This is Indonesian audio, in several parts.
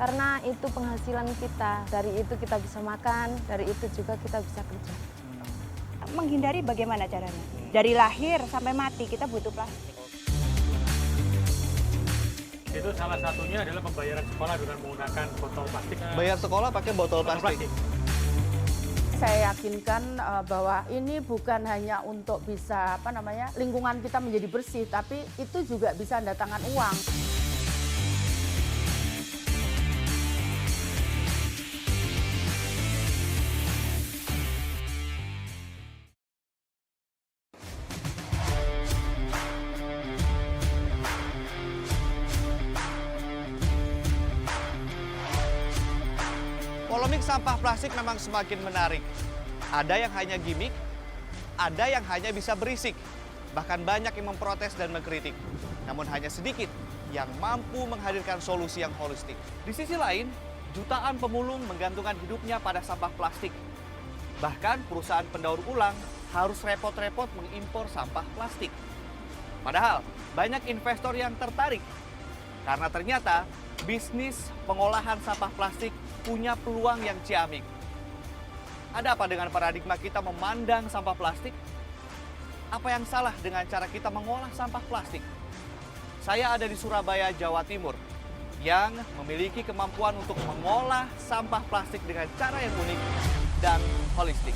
Karena itu penghasilan kita, dari itu kita bisa makan, dari itu juga kita bisa kerja. Menghindari bagaimana caranya? Dari lahir sampai mati kita butuh plastik. Itu salah satunya adalah pembayaran sekolah dengan menggunakan botol plastik. Bayar sekolah pakai botol plastik. Saya yakinkan bahwa ini bukan hanya untuk bisa lingkungan kita menjadi bersih, tapi itu juga bisa mendatangkan uang. Polemik sampah plastik memang semakin menarik. Ada yang hanya gimmick, ada yang hanya bisa berisik. Bahkan banyak yang memprotes dan mengkritik. Namun hanya sedikit yang mampu menghadirkan solusi yang holistik. Di sisi lain, jutaan pemulung menggantungkan hidupnya pada sampah plastik. Bahkan perusahaan pendaur ulang harus repot-repot mengimpor sampah plastik. Padahal banyak investor yang tertarik. Karena ternyata bisnis pengolahan sampah plastik punya peluang yang ciamik. Ada apa dengan paradigma kita memandang sampah plastik? Apa yang salah dengan cara kita mengolah sampah plastik? Saya ada di Surabaya, Jawa Timur, yang memiliki kemampuan untuk mengolah sampah plastik dengan cara yang unik dan holistik.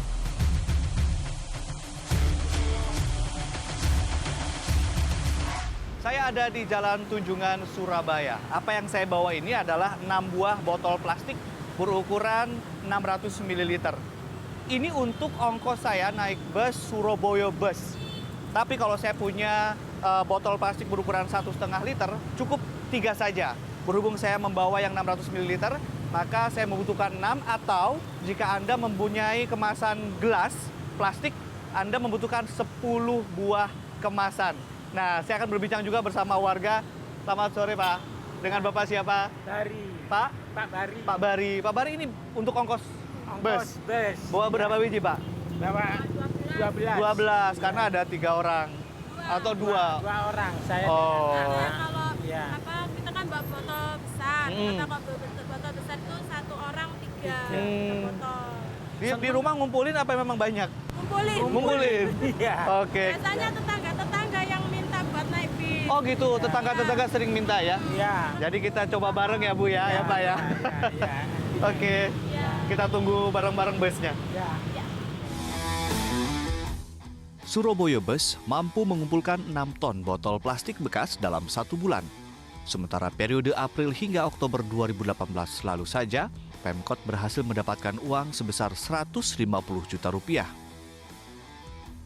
Saya ada di Jalan Tunjungan, Surabaya. Apa yang saya bawa ini adalah 6 buah botol plastik berukuran 600 ml. Ini untuk ongkos saya naik bus Surabaya Bus. Tapi kalau saya punya botol plastik berukuran 1,5 liter, cukup 3 saja. Berhubung saya membawa yang 600 ml, maka saya membutuhkan 6, atau jika Anda mempunyai kemasan gelas plastik, Anda membutuhkan 10 buah kemasan. Nah, saya akan berbincang juga bersama warga. Selamat sore, Pak. Dengan Bapak siapa? Bari. Pak? Pak Bari. Pak Bari. Pak Bari ini untuk ongkos bus. Bawa berapa biji, Pak? Bawa 12. 12, karena ada 3 orang. Atau 2? 2 orang. Saya Oh. Kalau Iya. kita kan bawa botol besar, Hmm. kita kalau botol besar itu 1 orang 3 Hmm. botol. Di rumah ngumpulin apa memang banyak? Ngumpulin. Iya. Oke. Biasanya tetangga yang minta buat naik bis. Oh gitu, tetangga-tetangga sering minta ya? Iya. Jadi kita coba bareng ya Bu ya, Pak ya? Iya. Oke, kita tunggu bareng-bareng busnya. Iya. Surabaya Bus mampu mengumpulkan 6 ton botol plastik bekas dalam 1 bulan. Sementara periode April hingga Oktober 2018 lalu saja, Pemkot berhasil mendapatkan uang sebesar 150 juta rupiah.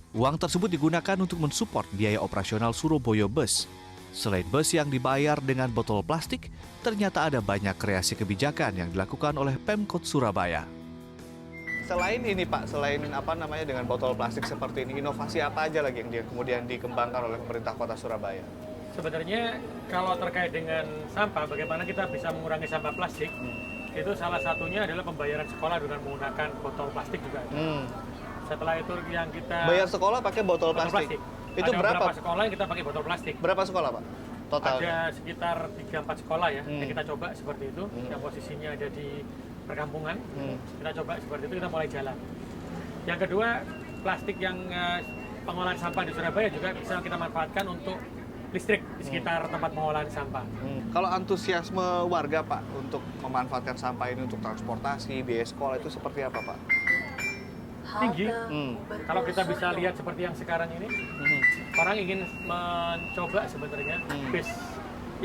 Uang tersebut digunakan untuk mensupport biaya operasional Surabaya Bus. Selain bus yang dibayar dengan botol plastik, ternyata ada banyak kreasi kebijakan yang dilakukan oleh Pemkot Surabaya. Selain ini Pak, selain dengan botol plastik seperti ini, inovasi apa aja lagi yang kemudian dikembangkan oleh pemerintah Kota Surabaya? Sebenarnya kalau terkait dengan sampah, bagaimana kita bisa mengurangi sampah plastik, itu salah satunya adalah pembayaran sekolah dengan menggunakan botol plastik juga. Setelah itu yang kita Bayar sekolah pakai botol plastik. Itu ada berapa? beberapa sekolah yang kita pakai botol plastik. Berapa sekolah Pak? Total? Ada sekitar 3-4 sekolah ya, yang kita coba seperti itu, yang posisinya ada di perkampungan. Kita coba seperti itu, kita mulai jalan. Yang kedua, plastik yang pengolahan sampah di Surabaya juga bisa kita manfaatkan untuk listrik di sekitar tempat pengolahan sampah. Kalau antusiasme warga Pak untuk memanfaatkan sampah ini untuk transportasi, biaya sekolah itu seperti apa Pak? Tinggi. Kalau kita bisa lihat seperti yang sekarang ini, orang ingin mencoba sebenarnya bis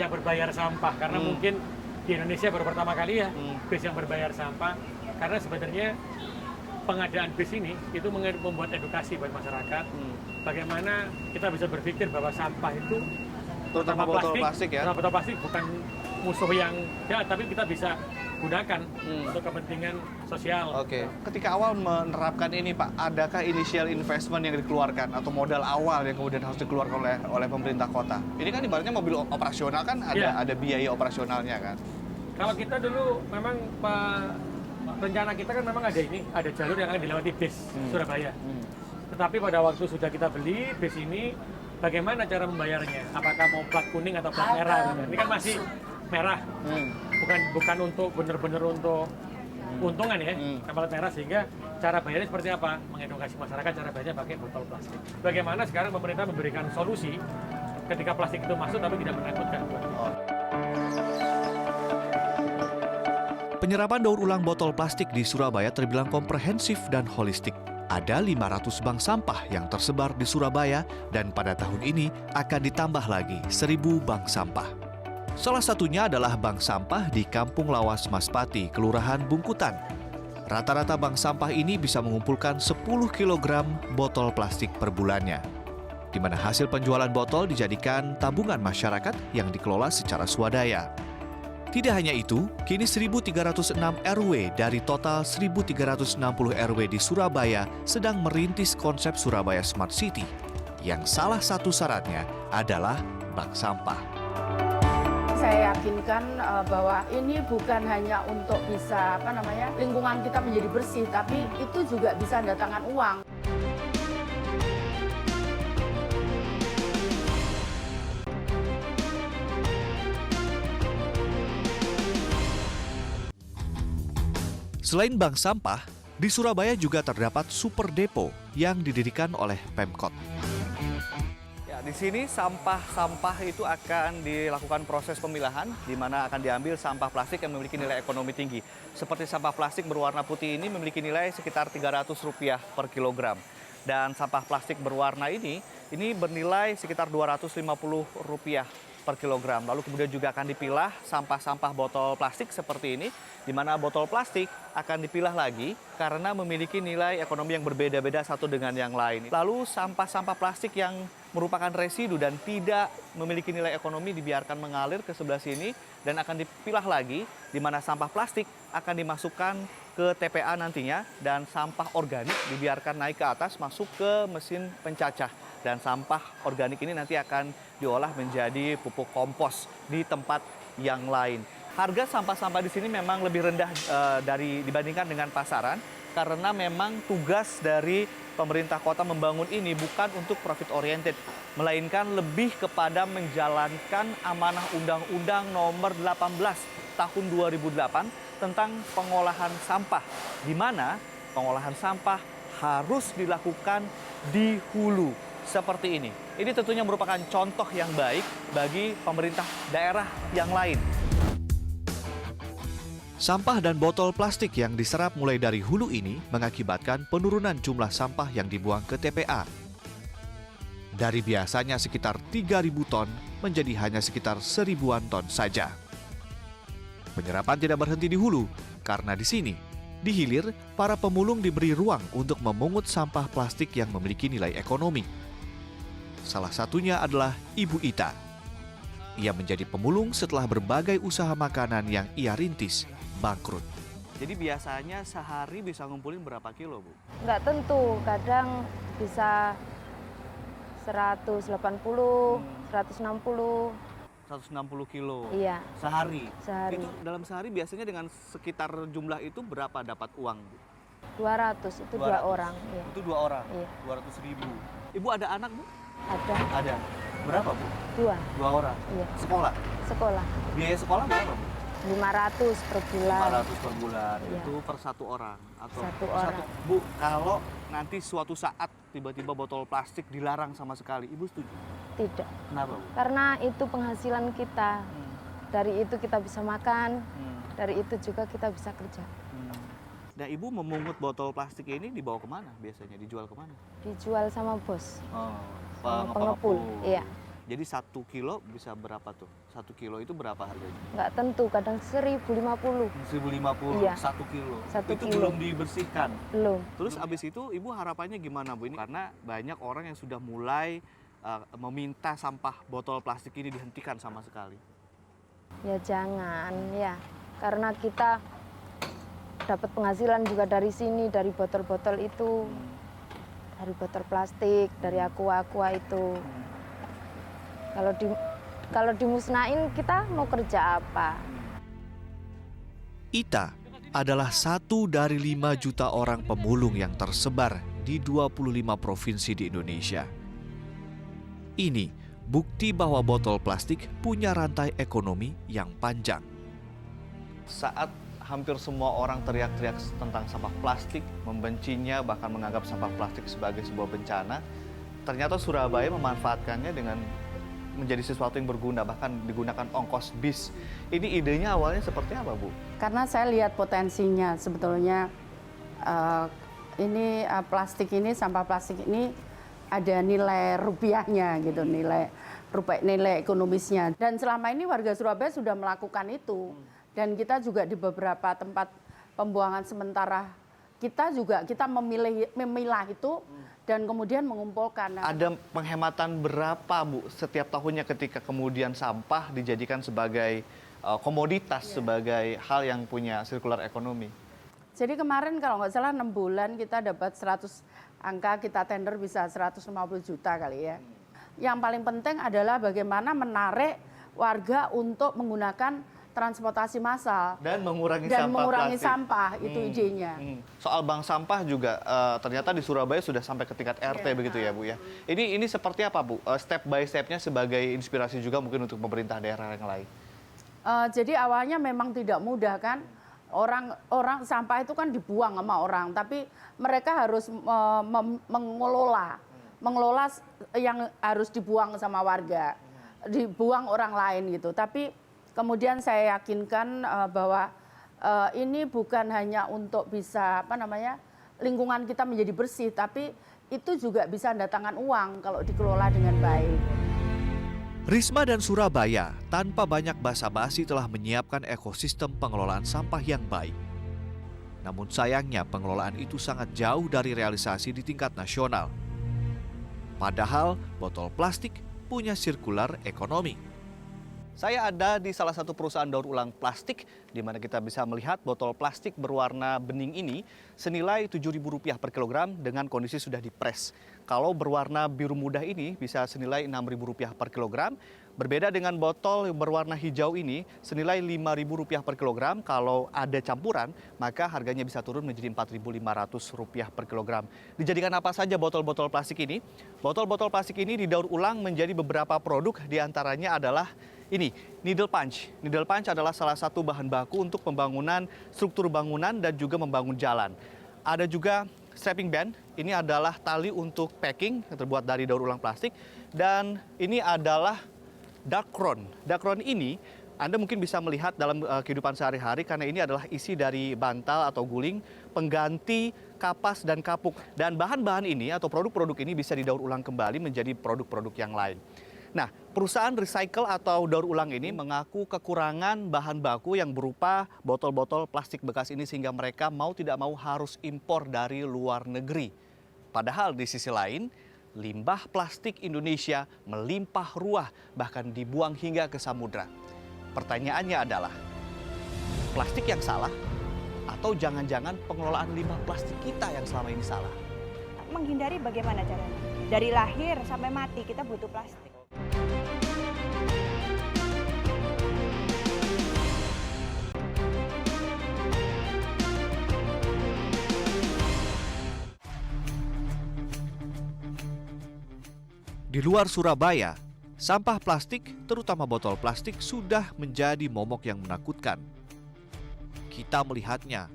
yang berbayar sampah, karena mungkin di Indonesia baru pertama kali ya bis yang berbayar sampah, karena sebenarnya pengadaan bis ini itu membuat edukasi buat masyarakat, bagaimana kita bisa berpikir bahwa sampah itu Terutama botol plastik ya? Botol plastik bukan musuh yang jahat, tapi kita bisa gunakan untuk kepentingan sosial. Oke. Ketika awal menerapkan ini Pak, adakah initial investment yang dikeluarkan atau modal awal yang kemudian harus dikeluarkan oleh pemerintah kota? Ini kan ibaratnya mobil operasional kan ada biaya operasionalnya kan? Kalau kita dulu memang rencana kita kan memang ada jalur yang akan dilewati bis Surabaya. Tetapi pada waktu sudah kita beli bis ini, bagaimana cara membayarnya? Apakah mau plat kuning atau plat merah? Ini kan masih merah. bukan untuk benar-benar untuk keuntungan ya, kapal merah, sehingga cara bayarnya seperti apa? Mengedukasi masyarakat cara bayarnya pakai botol plastik. Bagaimana sekarang pemerintah memberikan solusi ketika plastik itu masuk tapi tidak menakutkan buat kita. Penyerapan daur ulang botol plastik di Surabaya terbilang komprehensif dan holistik. Ada 500 bank sampah yang tersebar di Surabaya dan pada tahun ini akan ditambah lagi 1.000 bank sampah. Salah satunya adalah bank sampah di Kampung Lawas Maspati, Kelurahan Bungkutan. Rata-rata bank sampah ini bisa mengumpulkan 10 kg botol plastik per bulannya, di mana hasil penjualan botol dijadikan tabungan masyarakat yang dikelola secara swadaya. Tidak hanya itu, kini 1.306 RW dari total 1.360 RW di Surabaya sedang merintis konsep Surabaya Smart City, yang salah satu syaratnya adalah bank sampah. Saya yakinkan bahwa ini bukan hanya untuk bisa lingkungan kita menjadi bersih, tapi itu juga bisa mendatangkan uang. Selain bank sampah, di Surabaya juga terdapat super depo yang didirikan oleh Pemkot. Ya, di sini sampah-sampah itu akan dilakukan proses pemilahan, di mana akan diambil sampah plastik yang memiliki nilai ekonomi tinggi. Seperti sampah plastik berwarna putih ini memiliki nilai sekitar Rp300 per kilogram. Dan sampah plastik berwarna ini bernilai sekitar Rp250 per kilogram. Lalu kemudian juga akan dipilah sampah-sampah botol plastik seperti ini, di mana botol plastik akan dipilah lagi karena memiliki nilai ekonomi yang berbeda-beda satu dengan yang lain. Lalu sampah-sampah plastik yang merupakan residu dan tidak memiliki nilai ekonomi dibiarkan mengalir ke sebelah sini dan akan dipilah lagi, di mana sampah plastik akan dimasukkan ke TPA nantinya dan sampah organik dibiarkan naik ke atas masuk ke mesin pencacah. Dan sampah organik ini nanti akan diolah menjadi pupuk kompos di tempat yang lain. Harga sampah-sampah di sini memang lebih rendah dibandingkan dengan pasaran karena memang tugas dari pemerintah kota membangun ini bukan untuk profit oriented, melainkan lebih kepada menjalankan amanah Undang-Undang Nomor 18 Tahun 2008 tentang pengolahan sampah, di mana pengolahan sampah harus dilakukan di hulu. Seperti ini. Ini tentunya merupakan contoh yang baik bagi pemerintah daerah yang lain. Sampah dan botol plastik yang diserap mulai dari hulu ini mengakibatkan penurunan jumlah sampah yang dibuang ke TPA. Dari biasanya sekitar 3.000 ton menjadi hanya sekitar 1.000-an ton saja. Penyerapan tidak berhenti di hulu, karena di sini, di hilir, para pemulung diberi ruang untuk memungut sampah plastik yang memiliki nilai ekonomi. Salah satunya adalah Ibu Ita. Ia menjadi pemulung setelah berbagai usaha makanan yang ia rintis bangkrut. Jadi biasanya sehari bisa ngumpulin berapa kilo, Bu? Nggak tentu, kadang bisa 180, 160. 160 kilo Iya, sehari. sehari. Itu dalam sehari biasanya dengan sekitar jumlah itu berapa dapat uang, Bu? 200, itu 200. dua orang. Iya. Itu 2 orang, Iya. 200.000. Ibu ada anak, Bu? Ada Ada. Berapa, Bu? 2, 2 orang. iya. Sekolah? Sekolah, Biaya sekolah berapa, Bu? 500 per bulan. 500 per bulan. Iya. Itu per satu orang atau Satu per orang. Bu, kalau nanti suatu saat tiba-tiba botol plastik dilarang sama sekali, Ibu setuju? Tidak, Kenapa, Bu? karena itu penghasilan kita. Dari itu kita bisa makan, dari itu juga kita bisa kerja. Nah, Ibu memungut botol plastik ini dibawa kemana biasanya? Dijual kemana? Dijual sama bos, Oh, sama pengepul. Iya, Jadi 1 kilo bisa berapa tuh? 1 kilo itu berapa harganya? nggak tentu, kadang 1.050. 1.050, Iya. 1 kilo. 1 Itu kilo. belum dibersihkan. Belum. Terus abis itu Ibu harapannya gimana, Bu? Ini karena banyak orang yang sudah mulai meminta sampah botol plastik ini dihentikan sama sekali. Ya jangan, ya. Karena kita dapat penghasilan juga dari sini, dari botol-botol itu. Dari botol plastik, dari aqua itu. Kalau dimusnahin, kita mau kerja apa? Ita adalah 1 dari 5 juta orang pemulung yang tersebar di 25 provinsi di Indonesia. Ini bukti bahwa botol plastik punya rantai ekonomi yang panjang. Saat hampir semua orang teriak-teriak tentang sampah plastik, membencinya, bahkan menganggap sampah plastik sebagai sebuah bencana, ternyata Surabaya memanfaatkannya dengan menjadi sesuatu yang berguna, bahkan digunakan ongkos bis. Ini idenya awalnya seperti apa, Bu? Karena saya lihat potensinya sebetulnya plastik ini, sampah plastik ini ada nilai rupiahnya gitu, nilai ekonomisnya. Dan selama ini warga Surabaya sudah melakukan itu. Dan kita juga di beberapa tempat pembuangan sementara kita memilah itu dan kemudian mengumpulkan. Ada penghematan berapa, Bu, setiap tahunnya ketika kemudian sampah dijadikan sebagai komoditas, sebagai hal yang punya sirkular ekonomi? Jadi kemarin kalau nggak salah 6 bulan kita dapat 100 angka, kita tender bisa 150 juta kali ya. Yang paling penting adalah bagaimana menarik warga untuk menggunakan transportasi massal dan mengurangi sampah itu idenya. Soal bank sampah juga ternyata di Surabaya sudah sampai ke tingkat RT begitu ya, Bu ya. Ini seperti apa, Bu? Step by step-nya sebagai inspirasi juga mungkin untuk pemerintah daerah yang lain. Jadi awalnya memang tidak mudah kan. Orang sampah itu kan dibuang sama orang, tapi mereka harus mengelola yang harus dibuang sama warga, dibuang orang lain gitu. Tapi kemudian saya yakinkan bahwa ini bukan hanya untuk bisa lingkungan kita menjadi bersih, tapi itu juga bisa mendatangkan uang kalau dikelola dengan baik. Risma dan Surabaya tanpa banyak basa-basi telah menyiapkan ekosistem pengelolaan sampah yang baik. Namun sayangnya pengelolaan itu sangat jauh dari realisasi di tingkat nasional. Padahal botol plastik punya sirkular ekonomi. Saya ada di salah satu perusahaan daur ulang plastik, di mana kita bisa melihat botol plastik berwarna bening ini senilai Rp7.000 per kilogram dengan kondisi sudah dipres. Kalau berwarna biru muda ini bisa senilai Rp6.000 per kilogram. Berbeda dengan botol berwarna hijau ini senilai Rp5.000 per kilogram. Kalau ada campuran, maka harganya bisa turun menjadi Rp4.500 per kilogram. Dijadikan apa saja botol-botol plastik ini? Botol-botol plastik ini didaur ulang menjadi beberapa produk, diantaranya adalah ini, needle punch. Needle punch adalah salah satu bahan baku untuk pembangunan struktur bangunan dan juga membangun jalan. Ada juga strapping band, ini adalah tali untuk packing yang terbuat dari daur ulang plastik. Dan ini adalah Dacron. Dacron ini Anda mungkin bisa melihat dalam kehidupan sehari-hari karena ini adalah isi dari bantal atau guling, pengganti kapas dan kapuk. Dan bahan-bahan ini atau produk-produk ini bisa didaur ulang kembali menjadi produk-produk yang lain. Nah, perusahaan recycle atau daur ulang ini mengaku kekurangan bahan baku yang berupa botol-botol plastik bekas ini sehingga mereka mau tidak mau harus impor dari luar negeri. Padahal di sisi lain, limbah plastik Indonesia melimpah ruah bahkan dibuang hingga ke samudra. Pertanyaannya adalah, plastik yang salah atau jangan-jangan pengelolaan limbah plastik kita yang selama ini salah? Menghindari bagaimana caranya? Dari lahir sampai mati kita butuh plastik. Di luar Surabaya, sampah plastik, terutama botol plastik, sudah menjadi momok yang menakutkan. Kita melihatnya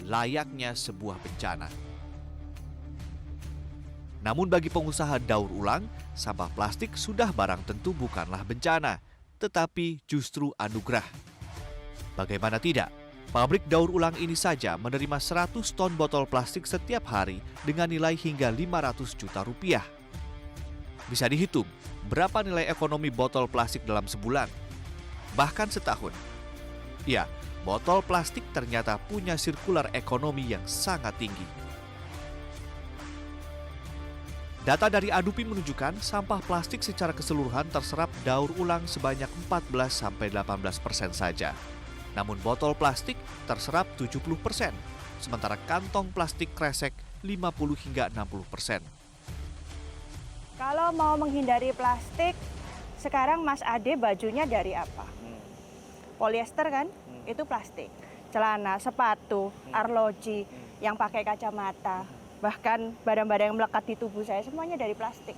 layaknya sebuah bencana. Namun bagi pengusaha daur ulang, sampah plastik sudah barang tentu bukanlah bencana, tetapi justru anugerah. Bagaimana tidak? Pabrik daur ulang ini saja menerima 100 ton botol plastik setiap hari dengan nilai hingga Rp500 juta. Bisa dihitung berapa nilai ekonomi botol plastik dalam sebulan, bahkan setahun. Ya, botol plastik ternyata punya sirkular ekonomi yang sangat tinggi. Data dari Adupi menunjukkan sampah plastik secara keseluruhan terserap daur ulang sebanyak 14-18% saja. Namun botol plastik terserap 70%, sementara kantong plastik kresek 50 hingga 60%. Kalau mau menghindari plastik, sekarang Mas Ade bajunya dari apa? Polyester kan? Itu plastik. Celana, sepatu, arloji, yang pakai kacamata, bahkan barang-barang yang melekat di tubuh saya semuanya dari plastik.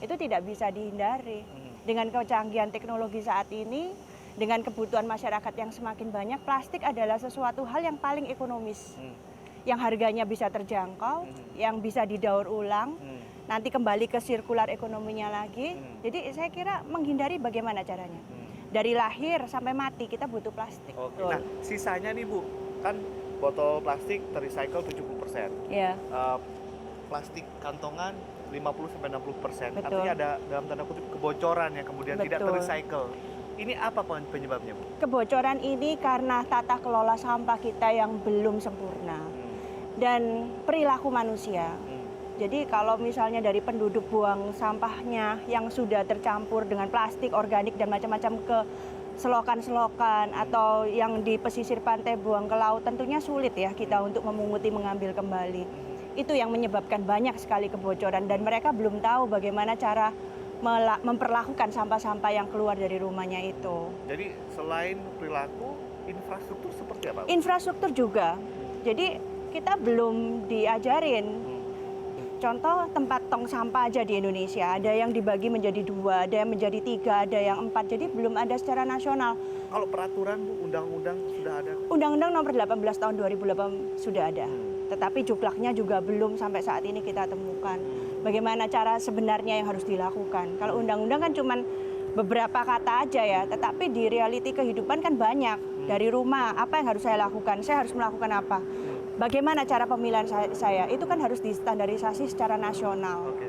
Itu tidak bisa dihindari. Dengan kecanggihan teknologi saat ini, dengan kebutuhan masyarakat yang semakin banyak, plastik adalah sesuatu hal yang paling ekonomis. Yang harganya bisa terjangkau, yang bisa didaur ulang, nanti kembali ke sirkular ekonominya lagi. Jadi saya kira menghindari bagaimana caranya. Dari lahir sampai mati kita butuh plastik. Oke. Nah, sisanya nih Bu, kan botol plastik terrecycle 70%. Ya. Plastik kantongan 50-60%. Betul. Artinya ada dalam tanda kutip kebocoran yang kemudian tidak Betul. terrecycle. Ini apa penyebabnya, Bu? Kebocoran ini karena tata kelola sampah kita yang belum sempurna dan perilaku manusia. Jadi kalau misalnya dari penduduk buang sampahnya yang sudah tercampur dengan plastik, organik dan macam-macam ke selokan-selokan atau yang di pesisir pantai buang ke laut, tentunya sulit ya kita untuk memunguti, mengambil kembali. Itu yang menyebabkan banyak sekali kebocoran dan mereka belum tahu bagaimana cara memperlakukan sampah-sampah yang keluar dari rumahnya itu. Jadi selain perilaku, infrastruktur seperti apa, Bu? Infrastruktur juga. Jadi kita belum diajarin. Contoh tempat tong sampah aja di Indonesia, ada yang dibagi menjadi 2, ada yang menjadi 3, ada yang 4, jadi belum ada secara nasional. Kalau peraturan, Bu, undang-undang sudah ada? Undang-undang nomor 18 tahun 2008 sudah ada, tetapi juklaknya juga belum sampai saat ini kita temukan. Bagaimana cara sebenarnya yang harus dilakukan. Kalau undang-undang kan cuman beberapa kata aja ya, tetapi di realiti kehidupan kan banyak. Dari rumah, apa yang harus saya lakukan? Saya harus melakukan apa? Bagaimana cara pemilihan saya? Itu kan harus distandarisasi secara nasional. Oke.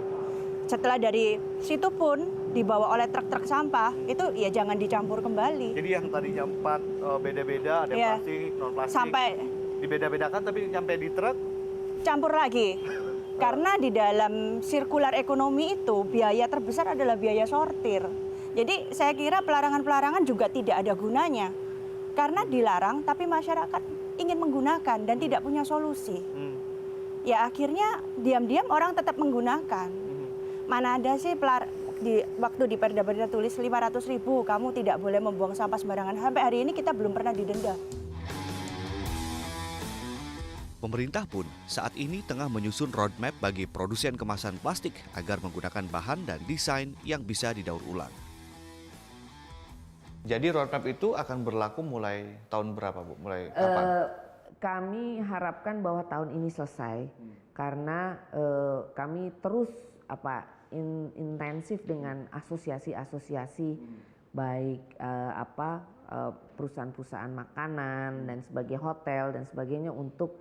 Setelah dari situ pun dibawa oleh truk-truk sampah, itu ya jangan dicampur kembali. Jadi yang tadinya 4 beda-beda, ada Iya. plastik, non-plastik, Sampai dibeda-bedakan tapi nyampe di truk, campur lagi. Karena di dalam sirkular ekonomi itu biaya terbesar adalah biaya sortir. Jadi saya kira pelarangan-pelarangan juga tidak ada gunanya. Karena dilarang tapi masyarakat ingin menggunakan dan tidak punya solusi. Ya akhirnya diam-diam orang tetap menggunakan. Mana ada sih waktu di Perda tulis 500.000 kamu tidak boleh membuang sampah sembarangan. Sampai hari ini kita belum pernah didenda. Pemerintah pun saat ini tengah menyusun roadmap bagi produsen kemasan plastik agar menggunakan bahan dan desain yang bisa didaur ulang. Jadi roadmap itu akan berlaku mulai tahun berapa, Bu? Mulai kapan? Kami harapkan bahwa tahun ini selesai karena kami terus intensif dengan asosiasi-asosiasi baik perusahaan-perusahaan makanan dan sebagai hotel dan sebagainya untuk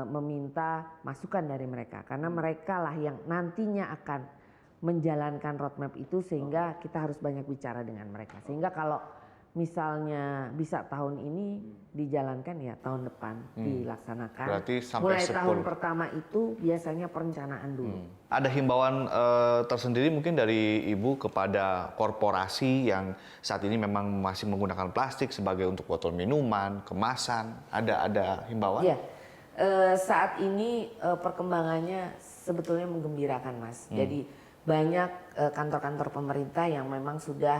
meminta masukan dari mereka karena mereka lah yang nantinya akan menjalankan roadmap itu sehingga kita harus banyak bicara dengan mereka sehingga kalau misalnya bisa tahun ini dijalankan ya tahun depan dilaksanakan. Berarti sampai mulai tahun pertama itu biasanya perencanaan dulu. Ada himbauan tersendiri mungkin dari Ibu kepada korporasi yang saat ini memang masih menggunakan plastik sebagai untuk botol minuman, kemasan. Ada himbauan? Iya. Saat ini perkembangannya sebetulnya menggembirakan, Mas. Jadi banyak kantor-kantor pemerintah yang memang sudah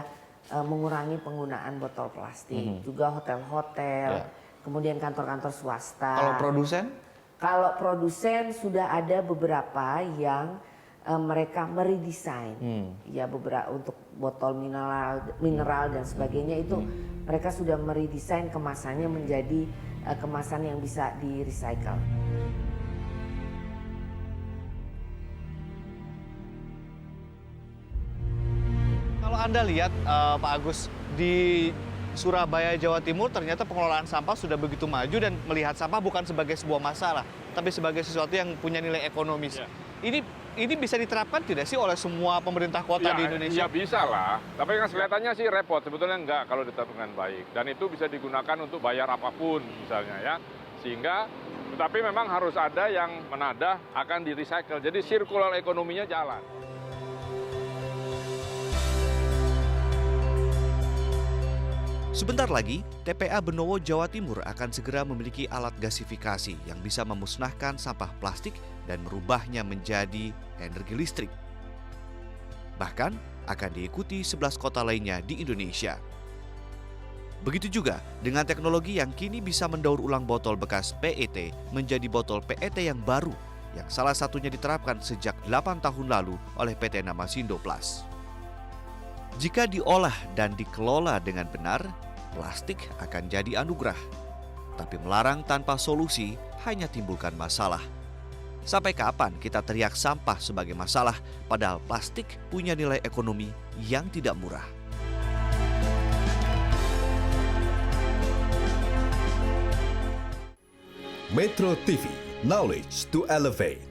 mengurangi penggunaan botol plastik, juga hotel-hotel, kemudian kantor-kantor swasta. Kalau produsen? Kalau produsen sudah ada beberapa yang mereka meredesain, ya beberapa untuk botol mineral dan sebagainya itu mereka sudah meredesain kemasannya menjadi kemasan yang bisa di-recycle. Kalau Anda lihat Pak Agus, di Surabaya, Jawa Timur ternyata pengelolaan sampah sudah begitu maju dan melihat sampah bukan sebagai sebuah masalah, tapi sebagai sesuatu yang punya nilai ekonomis. Ya. Ini bisa diterapkan tidak sih oleh semua pemerintah kota di Indonesia? Ya bisa lah, tapi kan kelihatannya sih repot, sebetulnya enggak kalau diterapkan dengan baik. Dan itu bisa digunakan untuk bayar apapun misalnya ya. Sehingga, tetapi memang harus ada yang menadah akan di-recycle. Jadi sirkular ekonominya jalan. Sebentar lagi, TPA Benowo Jawa Timur akan segera memiliki alat gasifikasi yang bisa memusnahkan sampah plastik dan merubahnya menjadi energi listrik. Bahkan akan diikuti 11 kota lainnya di Indonesia. Begitu juga dengan teknologi yang kini bisa mendaur ulang botol bekas PET menjadi botol PET yang baru, yang salah satunya diterapkan sejak 8 tahun lalu oleh PT Namasindo Plus. Jika diolah dan dikelola dengan benar, plastik akan jadi anugerah. Tapi melarang tanpa solusi hanya timbulkan masalah. Sampai kapan kita teriak sampah sebagai masalah, padahal plastik punya nilai ekonomi yang tidak murah? Metro TV, knowledge to elevate.